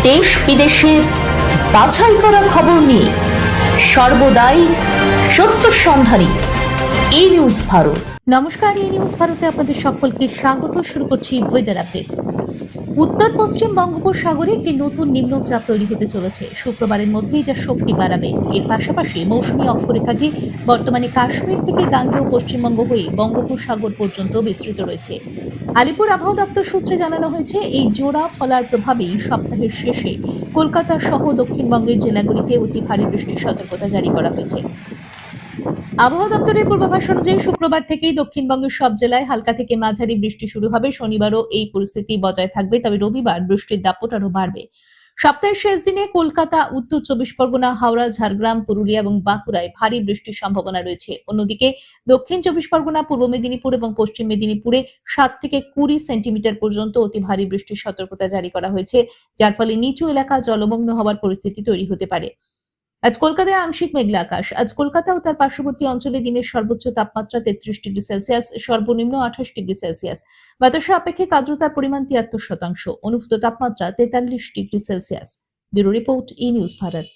দেশ বিদেশের বাছাই করা খবর নিয়ে সর্বদাই সত্য সন্ধানী এই নিউজ ভারত। নমস্কার, এই নিউজ ভারতে আপনাদের সকলকে স্বাগত। শুরু করছি ওয়েদার আপডেট। উত্তর পশ্চিম বঙ্গোপসাগরে একটি নতুন নিম্নচাপ তৈরি হতে চলেছে শুক্রবারের মধ্যেই, যা শক্তি বাড়াবে। এর পাশাপাশি মৌসুমী অক্ষরেখাটি বর্তমানে কাশ্মীর থেকে গাঙ্গেয় পশ্চিমবঙ্গ হয়ে বঙ্গোপসাগর পর্যন্ত বিস্তৃত রয়েছে। আলিপুর আবহাওয়া দপ্তর সূত্রে জানানো হয়েছে, এই জোড়া ফলার প্রভাবেই সপ্তাহের শেষে কলকাতা সহ দক্ষিণবঙ্গের জেলাগুলিতে অতি ভারী বৃষ্টির সতর্কতা জারি করা হয়েছে। আবহাওয়া দপ্তরের পূর্বাভাস অনুযায়ী শুক্রবার থেকেই দক্ষিণবঙ্গের সব জেলায় হালকা থেকে মাঝারি বৃষ্টি শুরু হবে। শনিবারও এই পরিস্থিতি বজায় থাকবে, তবে রবিবার বৃষ্টির দাপট আরো বাড়বে। সপ্তাহের শেষ দিনে কলকাতা, উত্তর চব্বিশ পরগনা, হাওড়া, ঝাড়গ্রাম, পুরুলিয়া এবং বাঁকুড়ায় ভারী বৃষ্টির সম্ভাবনা রয়েছে। অন্যদিকে দক্ষিণ চব্বিশ পরগনা, পূর্ব মেদিনীপুর এবং পশ্চিম মেদিনীপুরে 7 থেকে 20 সেন্টিমিটার পর্যন্ত অতি ভারী বৃষ্টির সতর্কতা জারি করা হয়েছে, যার ফলে নিচু এলাকা জলমগ্ন হওয়ার পরিস্থিতি তৈরি হতে পারে। আজ কলকাতায় আংশিক মেঘলা আকাশ। আজ কলকাতা ও তার পার্শ্ববর্তী অঞ্চলে দিনের সর্বোচ্চ তাপমাত্রা 33 ডিগ্রি সেলসিয়াস, সর্বনিম্ন 28 ডিগ্রি সেলসিয়াস। বাতাসে আপেক্ষিক আর্দ্রতার পরিমাণ 73%, অনুভূত তাপমাত্রা 43 ডিগ্রি সেলসিয়াস। ব্যুরো রিপোর্ট, ই নিউজ ভারত।